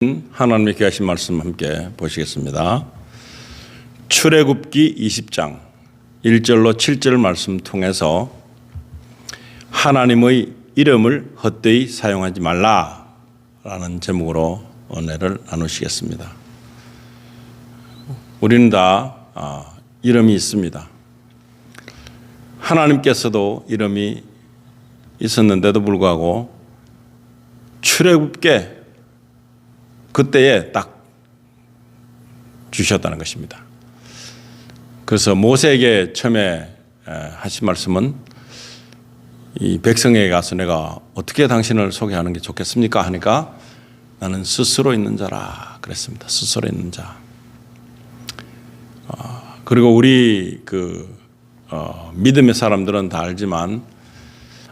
하나님의 귀하신 말씀 함께 보시겠습니다. 출애굽기 20장 1절로 7절 말씀 통해서 하나님의 이름을 헛되이 사용하지 말라라는 제목으로 은혜를 나누시겠습니다. 우리는 다 이름이 있습니다. 하나님께서도 이름이 있었는데도 불구하고 출애굽기 그때에 딱 주셨다는 것입니다. 그래서 모세에게 처음에 하신 말씀은 이 백성에게 가서 내가 어떻게 당신을 소개하는 게 좋겠습니까? 하니까 나는 스스로 있는 자라 그랬습니다. 스스로 있는 자. 그리고 우리 믿음의 사람들은 다 알지만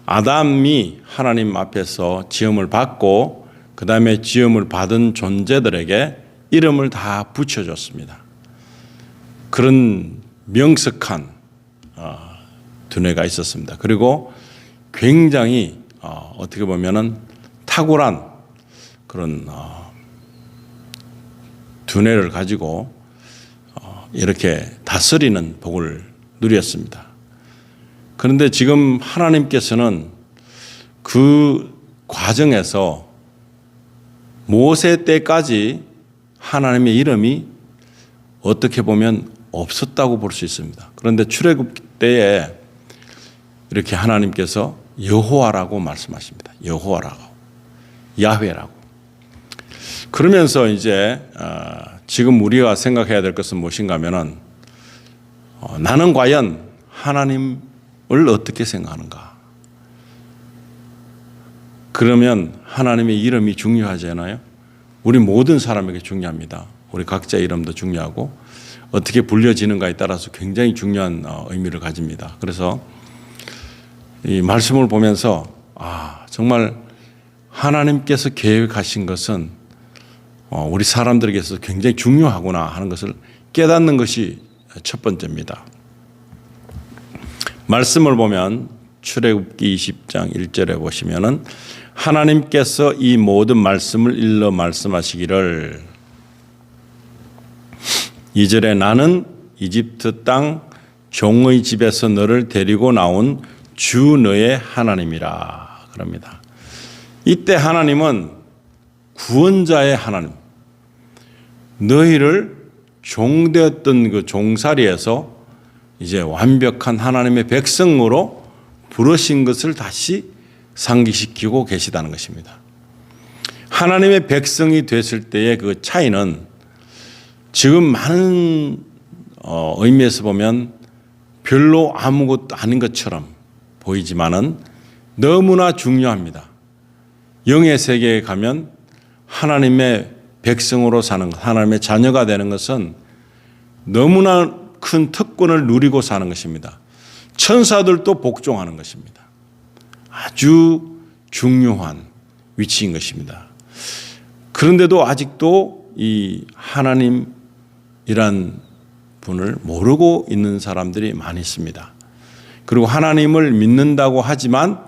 아담이 하나님 앞에서 지음을 받고 그 다음에 지음을 받은 존재들에게 이름을 다 붙여줬습니다. 그런 명석한 두뇌가 있었습니다. 그리고 굉장히 어떻게 보면은 탁월한 그런 두뇌를 가지고 이렇게 다스리는 복을 누렸습니다. 그런데 지금 하나님께서는 그 과정에서 모세 때까지 하나님의 이름이 어떻게 보면 없었다고 볼 수 있습니다. 그런데 출애굽기 때에 이렇게 하나님께서 여호와라고 말씀하십니다. 여호와라고, 야훼라고. 그러면서 이제 지금 우리가 생각해야 될 것은 무엇인가 하면은 나는 과연 하나님을 어떻게 생각하는가? 그러면 하나님의 이름이 중요하지 않아요? 우리 모든 사람에게 중요합니다. 우리 각자의 이름도 중요하고 어떻게 불려지는가에 따라서 굉장히 중요한 의미를 가집니다. 그래서 이 말씀을 보면서 정말 하나님께서 계획하신 것은 우리 사람들에게서 굉장히 중요하구나 하는 것을 깨닫는 것이 첫 번째입니다. 말씀을 보면 출애굽기 20장 1절에 보시면은 하나님께서 이 모든 말씀을 일러 말씀하시기를 2절에 나는 이집트 땅 종의 집에서 너를 데리고 나온 주 너의 하나님이라 그럽니다. 이때 하나님은 구원자의 하나님, 너희를 종되었던 그 종살이에서 이제 완벽한 하나님의 백성으로 부르신 것을 다시 상기시키고 계시다는 것입니다. 하나님의 백성이 됐을 때의 그 차이는 지금 많은 의미에서 보면 별로 아무것도 아닌 것처럼 보이지만은 너무나 중요합니다. 영의 세계에 가면 하나님의 백성으로 사는 것, 하나님의 자녀가 되는 것은 너무나 큰 특권을 누리고 사는 것입니다. 천사들도 복종하는 것입니다. 아주 중요한 위치인 것입니다. 그런데도 아직도 이 하나님이란 분을 모르고 있는 사람들이 많이 있습니다. 그리고 하나님을 믿는다고 하지만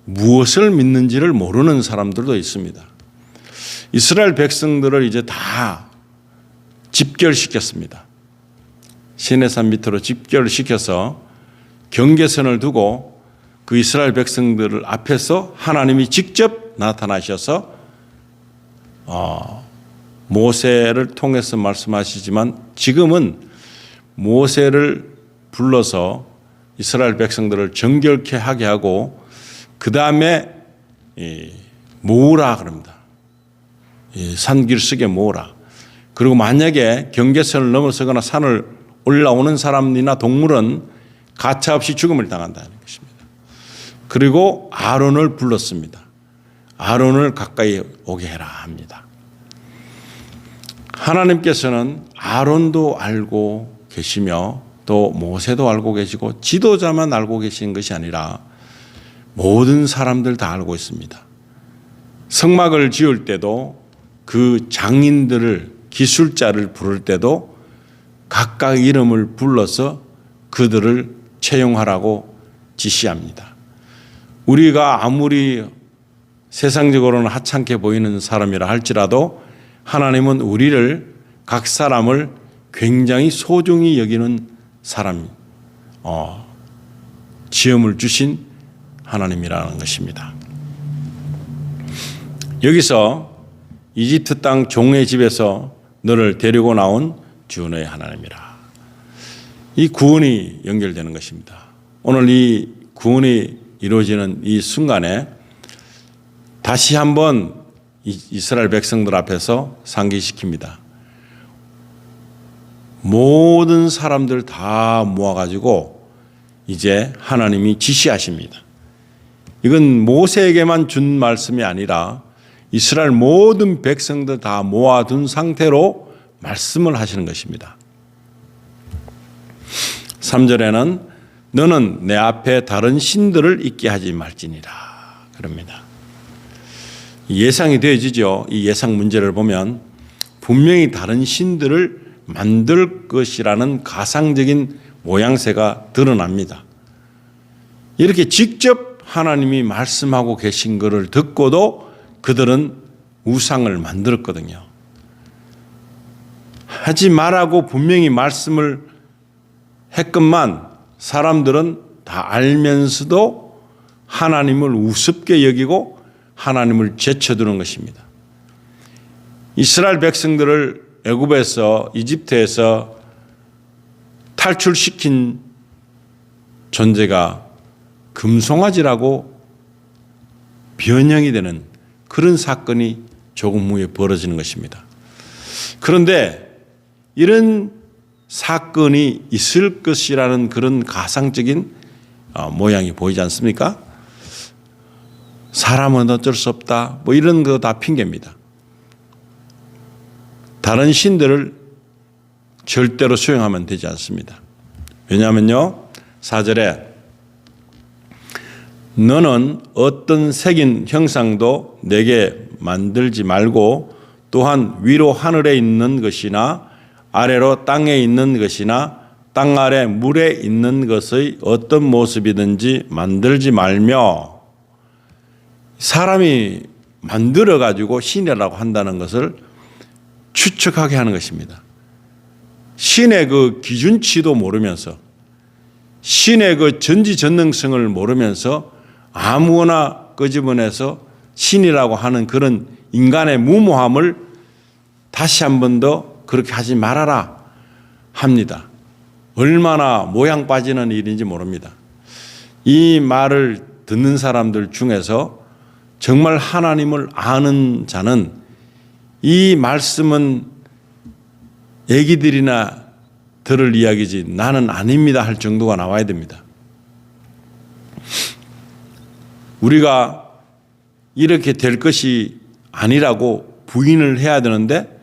무엇을 믿는지를 모르는 사람들도 있습니다. 이스라엘 백성들을 이제 다 집결시켰습니다. 시내산 밑으로 집결시켜서 경계선을 두고 그 이스라엘 백성들을 앞에서 하나님이 직접 나타나셔서 모세를 통해서 말씀하시지만 지금은 모세를 불러서 이스라엘 백성들을 정결케 하게 하고 그 다음에 모으라 그럽니다. 산길석에 모으라. 그리고 만약에 경계선을 넘어서거나 산을 올라오는 사람이나 동물은 가차없이 죽음을 당한다는 것입니다. 그리고 아론을 불렀습니다. 아론을 가까이 오게 해라 합니다. 하나님께서는 아론도 알고 계시며 또 모세도 알고 계시고 지도자만 알고 계신 것이 아니라 모든 사람들 다 알고 있습니다. 성막을 지을 때도 그 장인들을 기술자를 부를 때도 각각 이름을 불러서 그들을 채용하라고 지시합니다. 우리가 아무리 세상적으로는 하찮게 보이는 사람이라 할지라도 하나님은 우리를 각 사람을 굉장히 소중히 여기는 사람, 지음을 주신 하나님이라는 것입니다. 여기서 이집트 땅 종의 집에서 너를 데리고 나온 주 너의 하나님이라. 이 구원이 연결되는 것입니다. 오늘 이 구원이 이루어지는 이 순간에 다시 한번 이스라엘 백성들 앞에서 상기시킵니다. 모든 사람들 다 모아가지고 이제 하나님이 지시하십니다. 이건 모세에게만 준 말씀이 아니라 이스라엘 모든 백성들 다 모아둔 상태로 말씀을 하시는 것입니다. 3절에는 너는 내 앞에 다른 신들을 있게 하지 말지니라 그럽니다. 예상이 되어지죠. 이 예상 문제를 보면 분명히 다른 신들을 만들 것이라는 가상적인 모양새가 드러납니다. 이렇게 직접 하나님이 말씀하고 계신 것을 듣고도 그들은 우상을 만들었거든요. 하지 말라고 분명히 말씀을 했건만 사람들은 다 알면서도 하나님을 우습게 여기고 하나님을 제쳐두는 것입니다. 이스라엘 백성들을 애굽에서 이집트에서 탈출시킨 존재가 금송아지라고 변형이 되는 그런 사건이 조금 후에 벌어지는 것입니다. 그런데 이런 사건이 있을 것이라는 그런 가상적인 모양이 보이지 않습니까? 사람은 어쩔 수 없다. 뭐 이런 거 다 핑계입니다. 다른 신들을 절대로 수용하면 되지 않습니다. 왜냐하면요, 4절에 너는 어떤 새긴 형상도 내게 만들지 말고 또한 위로 하늘에 있는 것이나 아래로 땅에 있는 것이나 땅 아래 물에 있는 것의 어떤 모습이든지 만들지 말며, 사람이 만들어 가지고 신이라고 한다는 것을 추측하게 하는 것입니다. 신의 그 기준치도 모르면서, 신의 그 전지전능성을 모르면서 아무거나 끄집어내서 신이라고 하는 그런 인간의 무모함을 다시 한 번 더 그렇게 하지 말아라 합니다. 얼마나 모양 빠지는 일인지 모릅니다. 이 말을 듣는 사람들 중에서 정말 하나님을 아는 자는 이 말씀은 애기들이나 들을 이야기지 나는 아닙니다 할 정도가 나와야 됩니다. 우리가 이렇게 될 것이 아니라고 부인을 해야 되는데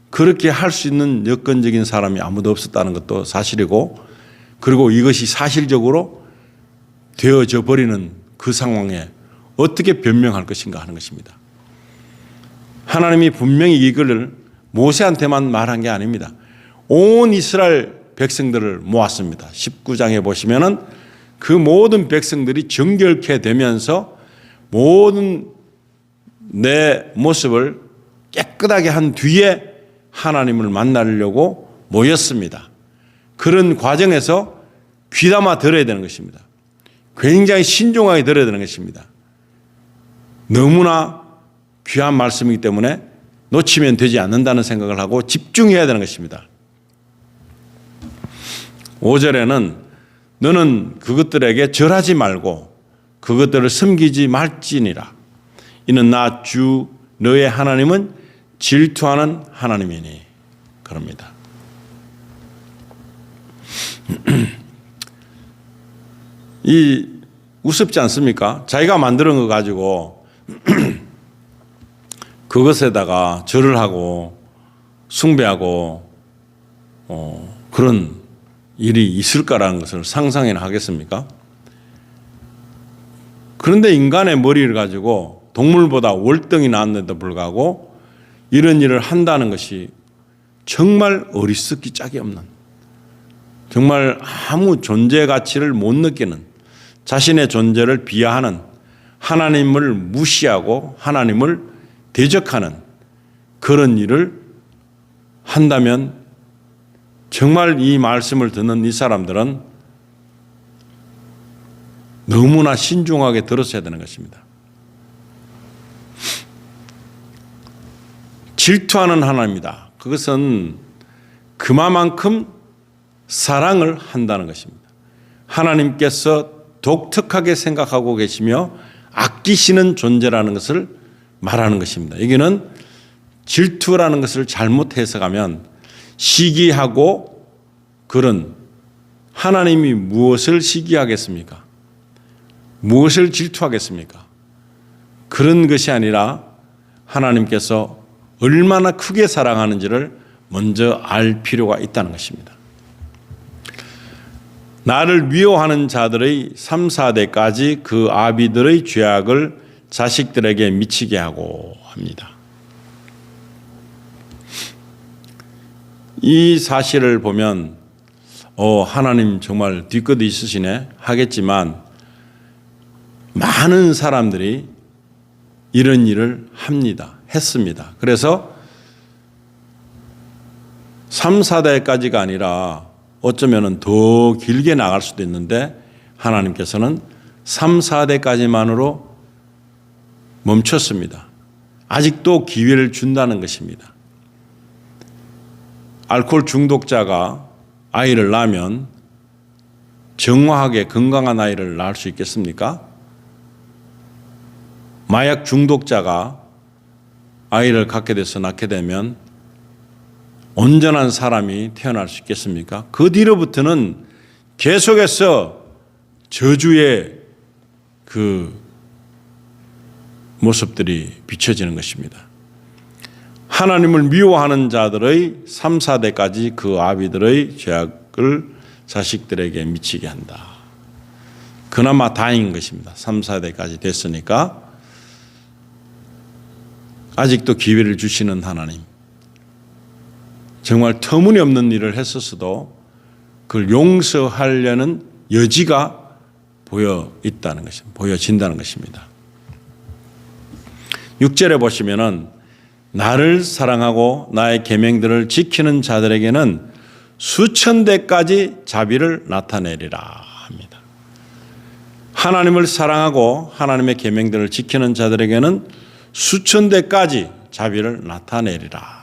그렇게 할 수 있는 여건적인 사람이 아무도 없었다는 것도 사실이고, 그리고 이것이 사실적으로 되어져 버리는 그 상황에 어떻게 변명할 것인가 하는 것입니다. 하나님이 분명히 이걸 모세한테만 말한 게 아닙니다. 온 이스라엘 백성들을 모았습니다. 19장에 보시면은 그 모든 백성들이 정결케 되면서 모든 내 모습을 깨끗하게 한 뒤에 하나님을 만나려고 모였습니다. 그런 과정에서 귀담아 들어야 되는 것입니다. 굉장히 신중하게 들어야 되는 것입니다. 너무나 귀한 말씀이기 때문에 놓치면 되지 않는다는 생각을 하고 집중해야 되는 것입니다. 5절에는 너는 그것들에게 절하지 말고 그것들을 섬기지 말지니라. 이는 나 주 너의 하나님은 질투하는 하나님이니 그럽니다. 이 우습지 않습니까? 자기가 만드는 거 가지고 그것에다가 절을 하고 숭배하고 그런 일이 있을까라는 것을 상상이나 하겠습니까? 그런데 인간의 머리를 가지고 동물보다 월등히 나았는데도 불구하고 이런 일을 한다는 것이 정말 어리석기 짝이 없는, 정말 아무 존재 가치를 못 느끼는, 자신의 존재를 비하하는 하나님을 무시하고 하나님을 대적하는 그런 일을 한다면 정말 이 말씀을 듣는 이 사람들은 너무나 신중하게 들었어야 되는 것입니다. 질투하는 하나님이다. 그것은 그만큼 사랑을 한다는 것입니다. 하나님께서 독특하게 생각하고 계시며 아끼시는 존재라는 것을 말하는 것입니다. 여기는 질투라는 것을 잘못 해석하면 시기하고 그런 하나님이 무엇을 시기하겠습니까? 무엇을 질투하겠습니까? 그런 것이 아니라 하나님께서 얼마나 크게 사랑하는지를 먼저 알 필요가 있다는 것입니다. 나를 미워하는 자들의 3, 4대까지 그 아비들의 죄악을 자식들에게 미치게 하고 합니다. 이 사실을 보면 하나님 정말 뒤끝이 있으시네 하겠지만 많은 사람들이 이런 일을 했습니다. 그래서 3, 4대까지가 아니라 어쩌면 더 길게 나갈 수도 있는데 하나님께서는 3, 4대까지만으로 멈췄습니다. 아직도 기회를 준다는 것입니다. 알코올 중독자가 아이를 낳으면 정화하게 건강한 아이를 낳을 수 있겠습니까? 마약 중독자가 아이를 갖게 돼서 낳게 되면 온전한 사람이 태어날 수 있겠습니까? 그 뒤로부터는 계속해서 저주의 그 모습들이 비춰지는 것입니다. 하나님을 미워하는 자들의 3, 4대까지 그 아비들의 죄악을 자식들에게 미치게 한다. 그나마 다행인 것입니다. 3, 4대까지 됐으니까 아직도 기회를 주시는 하나님. 정말 터무니없는 일을 했었어도 그걸 용서하려는 여지가 보여진다는 것입니다. 6절에 보시면은 나를 사랑하고 나의 계명들을 지키는 자들에게는 수천 대까지 자비를 나타내리라 합니다. 하나님을 사랑하고 하나님의 계명들을 지키는 자들에게는 수천 대까지 자비를 나타내리라.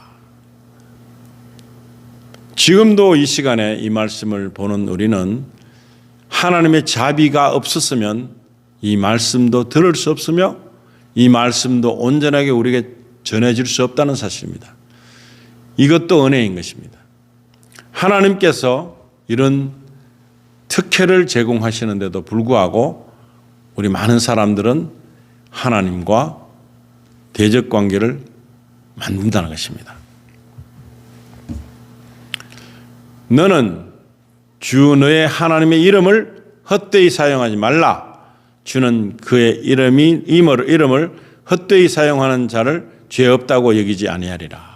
지금도 이 시간에 이 말씀을 보는 우리는 하나님의 자비가 없었으면 이 말씀도 들을 수 없으며 이 말씀도 온전하게 우리에게 전해질 수 없다는 사실입니다. 이것도 은혜인 것입니다. 하나님께서 이런 특혜를 제공하시는데도 불구하고 우리 많은 사람들은 하나님과 대적 관계를 만든다는 것입니다. 너는 주 너의 하나님의 이름을 헛되이 사용하지 말라. 주는 그의 이름을 헛되이 사용하는 자를 죄 없다고 여기지 아니하리라.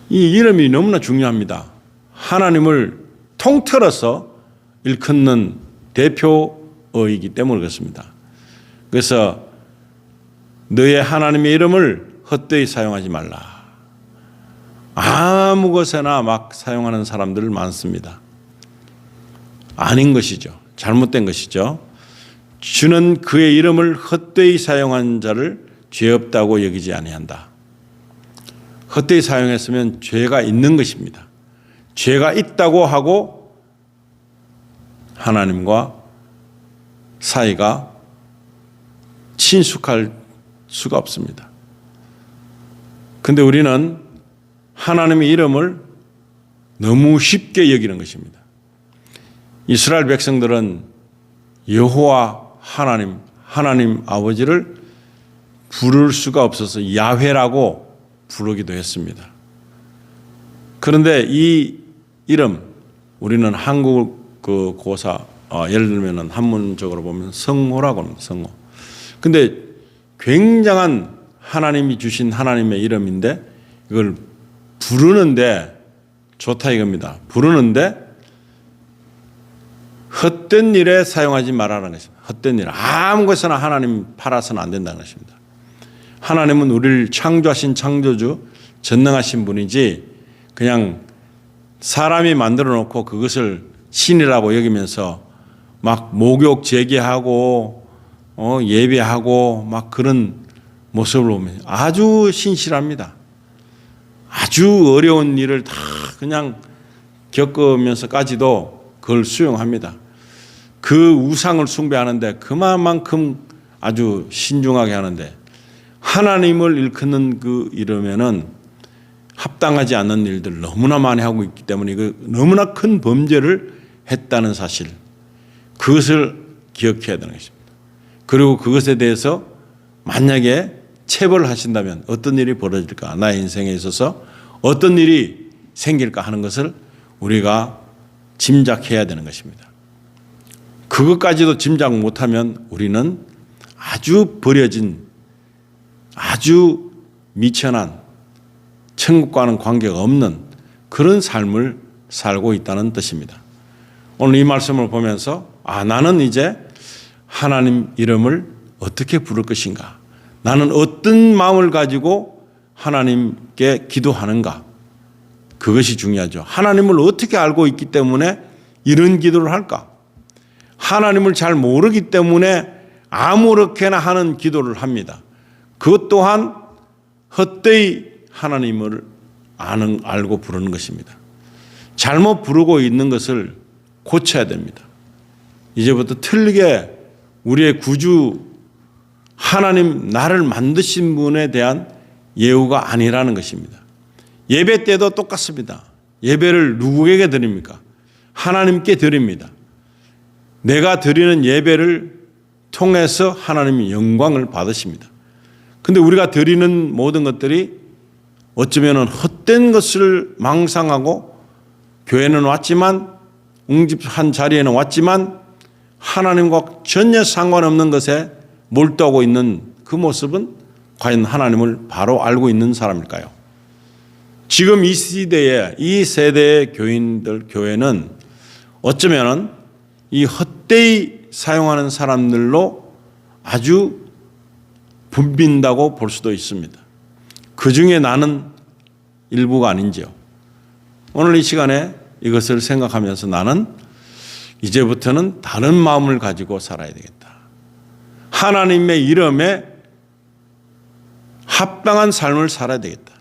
이 이름이 너무나 중요합니다. 하나님을 통틀어서 일컫는 대표어이기 때문에 그렇습니다. 그래서 너의 하나님의 이름을 헛되이 사용하지 말라. 아무 것에나 막 사용하는 사람들 많습니다. 아닌 것이죠. 잘못된 것이죠. 주는 그의 이름을 헛되이 사용한 자를 죄 없다고 여기지 아니한다. 헛되이 사용했으면 죄가 있는 것입니다. 죄가 있다고 하고 하나님과 사이가 친숙할 수가 없습니다. 그런데 우리는 하나님의 이름을 너무 쉽게 여기는 것입니다. 이스라엘 백성들은 여호와 하나님 아버지를 부를 수가 없어서 야훼라고 부르기도 했습니다. 그런데 이 이름 우리는 한국 그 고사 예를 들면 한문적으로 보면 성호라고 합니다. 성호. 근데 굉장한 하나님이 주신 하나님의 이름인데 이걸 부르는데 좋다 이겁니다. 부르는데 헛된 일에 사용하지 말라는 것입니다. 헛된 일. 아무 것이나 하나님 팔아서는 안 된다는 것입니다. 하나님은 우리를 창조하신 창조주, 전능하신 분이지 그냥 사람이 만들어 놓고 그것을 신이라고 여기면서 막 목욕 제기하고 예배하고 막 그런 모습을 보면 아주 신실합니다. 아주 어려운 일을 다 그냥 겪으면서까지도 그걸 수용합니다. 그 우상을 숭배하는데 그만큼 아주 신중하게 하는데 하나님을 일컫는 그 이러면은 합당하지 않는 일들 너무나 많이 하고 있기 때문에 그 너무나 큰 범죄를 했다는 사실, 그것을 기억해야 되는 것입니다. 그리고 그것에 대해서 만약에 체벌을 하신다면 어떤 일이 벌어질까, 나의 인생에 있어서 어떤 일이 생길까 하는 것을 우리가 짐작해야 되는 것입니다. 그것까지도 짐작 못하면 우리는 아주 버려진, 아주 미천한, 천국과는 관계가 없는 그런 삶을 살고 있다는 뜻입니다. 오늘 이 말씀을 보면서 나는 이제 하나님 이름을 어떻게 부를 것인가, 나는 어떤 마음을 가지고 하나님께 기도하는가, 그것이 중요하죠. 하나님을 어떻게 알고 있기 때문에 이런 기도를 할까? 하나님을 잘 모르기 때문에 아무렇게나 하는 기도를 합니다. 그것 또한 헛되이 하나님을 알고 부르는 것입니다. 잘못 부르고 있는 것을 고쳐야 됩니다. 이제부터 틀리게 우리의 구주 하나님, 나를 만드신 분에 대한 예우가 아니라는 것입니다. 예배 때도 똑같습니다. 예배를 누구에게 드립니까? 하나님께 드립니다. 내가 드리는 예배를 통해서 하나님이 영광을 받으십니다. 근데 우리가 드리는 모든 것들이 어쩌면 헛된 것을 망상하고 교회는 왔지만, 웅집한 자리에는 왔지만 하나님과 전혀 상관없는 것에 몰두하고 있는 그 모습은 과연 하나님을 바로 알고 있는 사람일까요? 지금 이 시대에, 이 세대의 교인들, 교회는 어쩌면 이 헛되이 사용하는 사람들로 아주 붐빈다고 볼 수도 있습니다. 그 중에 나는 일부가 아닌지요. 오늘 이 시간에 이것을 생각하면서 나는 이제부터는 다른 마음을 가지고 살아야 되겠다. 하나님의 이름에 합당한 삶을 살아야 되겠다.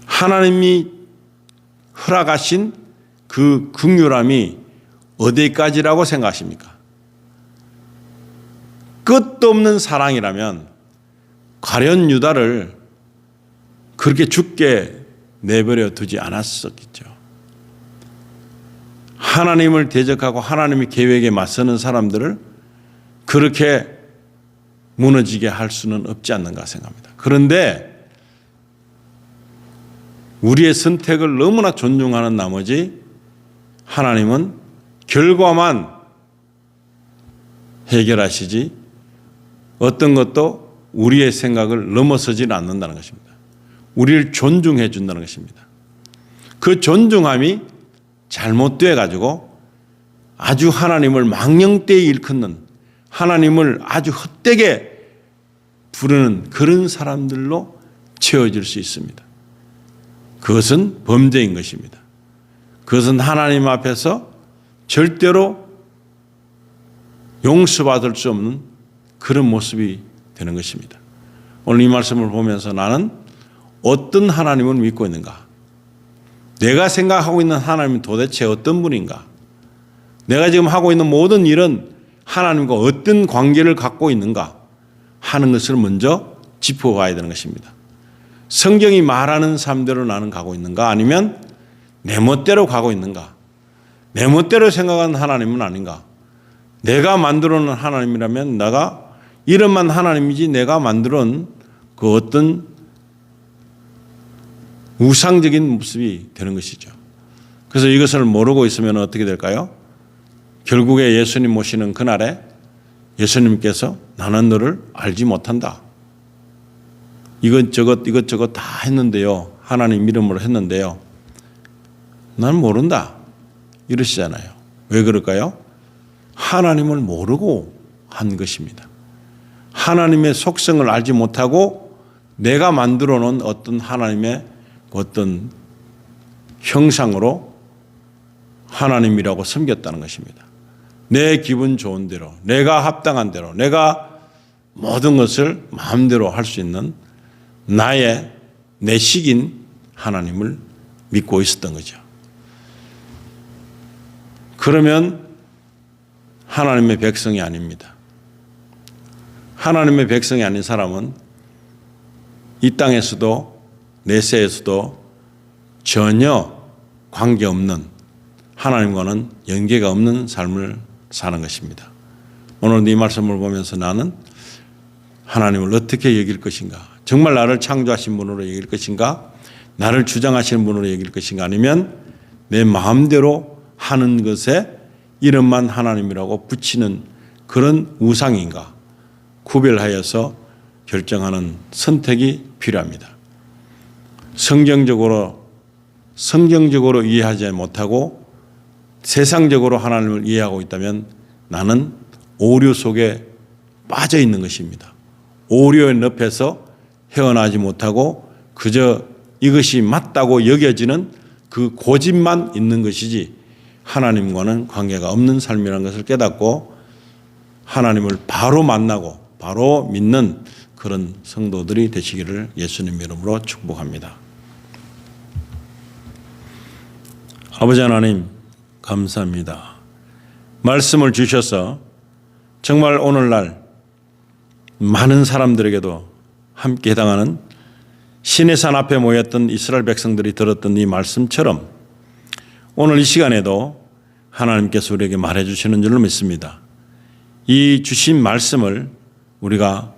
하나님이 허락하신 그 긍휼함이 어디까지라고 생각하십니까? 끝도 없는 사랑이라면 가룟 유다를 그렇게 죽게 내버려 두지 않았었겠죠. 하나님을 대적하고 하나님의 계획에 맞서는 사람들을 그렇게 무너지게 할 수는 없지 않는가 생각합니다. 그런데 우리의 선택을 너무나 존중하는 나머지 하나님은 결과만 해결하시지 어떤 것도 우리의 생각을 넘어서지는 않는다는 것입니다. 우리를 존중해 준다는 것입니다. 그 존중함이 잘못돼 가지고 아주 하나님을 망령되이 일컫는, 하나님을 아주 헛되게 부르는 그런 사람들로 채워질 수 있습니다. 그것은 범죄인 것입니다. 그것은 하나님 앞에서 절대로 용서받을 수 없는 그런 모습이 되는 것입니다. 오늘 이 말씀을 보면서 나는 어떤 하나님을 믿고 있는가? 내가 생각하고 있는 하나님은 도대체 어떤 분인가? 내가 지금 하고 있는 모든 일은 하나님과 어떤 관계를 갖고 있는가 하는 것을 먼저 짚어봐야 되는 것입니다. 성경이 말하는 삶대로 나는 가고 있는가? 아니면 내 멋대로 가고 있는가? 내 멋대로 생각하는 하나님은 아닌가? 내가 만들어 놓은 하나님이라면 내가 이름만 하나님이지 내가 만들어 놓은 그 어떤 우상적인 모습이 되는 것이죠. 그래서 이것을 모르고 있으면 어떻게 될까요? 결국에 예수님 모시는 그날에 예수님께서 나는 너를 알지 못한다. 이것저것 다 했는데요. 하나님 이름으로 했는데요. 난 모른다. 이러시잖아요. 왜 그럴까요? 하나님을 모르고 한 것입니다. 하나님의 속성을 알지 못하고 내가 만들어 놓은 어떤 하나님의 어떤 형상으로 하나님이라고 섬겼다는 것입니다. 내 기분 좋은 대로, 내가 합당한 대로, 내가 모든 것을 마음대로 할 수 있는 나의 내 식인 하나님을 믿고 있었던 거죠. 그러면 하나님의 백성이 아닙니다. 하나님의 백성이 아닌 사람은 이 땅에서도 내세에서도 전혀 관계없는 하나님과는 연계가 없는 삶을 사는 것입니다. 오늘 이 말씀을 보면서 나는 하나님을 어떻게 여길 것인가? 정말 나를 창조하신 분으로 여길 것인가? 나를 주장하시는 분으로 여길 것인가? 아니면 내 마음대로 하는 것에 이름만 하나님이라고 붙이는 그런 우상인가? 구별하여서 결정하는 선택이 필요합니다. 성경적으로 이해하지 못하고 세상적으로 하나님을 이해하고 있다면 나는 오류 속에 빠져 있는 것입니다. 오류의 늪에서 헤어나지 못하고 그저 이것이 맞다고 여겨지는 그 고집만 있는 것이지 하나님과는 관계가 없는 삶이라는 것을 깨닫고 하나님을 바로 만나고 바로 믿는 그런 성도들이 되시기를 예수님 이름으로 축복합니다. 아버지 하나님 감사합니다. 말씀을 주셔서 정말 오늘날 많은 사람들에게도 함께 해당하는 시내산 앞에 모였던 이스라엘 백성들이 들었던 이 말씀처럼 오늘 이 시간에도 하나님께서 우리에게 말해 주시는 줄로 믿습니다. 이 주신 말씀을 우리가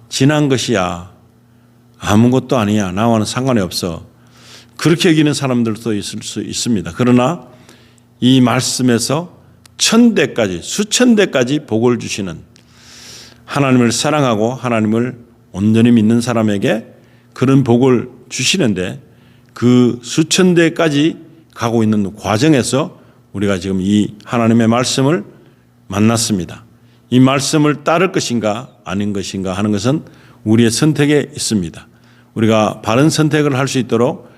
지난 것이야, 아무것도 아니야, 나와는 상관이 없어, 그렇게 여기는 사람들도 있을 수 있습니다. 그러나 이 말씀에서 천대까지, 수천 대까지 복을 주시는 하나님을 사랑하고 하나님을 온전히 믿는 사람에게 그런 복을 주시는데 그 수천 대까지 가고 있는 과정에서 우리가 지금 이 하나님의 말씀을 만났습니다. 이 말씀을 따를 것인가 아닌 것인가 하는 것은 우리의 선택에 있습니다. 우리가 바른 선택을 할 수 있도록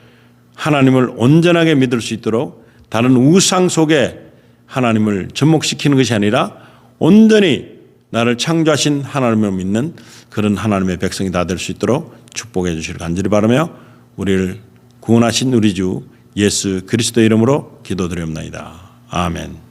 하나님을 온전하게 믿을 수 있도록 다른 우상 속에 하나님을 접목시키는 것이 아니라 온전히 나를 창조하신 하나님을 믿는 그런 하나님의 백성이 다 될 수 있도록 축복해 주시길 간절히 바라며 우리를 구원하신 우리 주 예수 그리스도 이름으로 기도드리옵나이다. 아멘.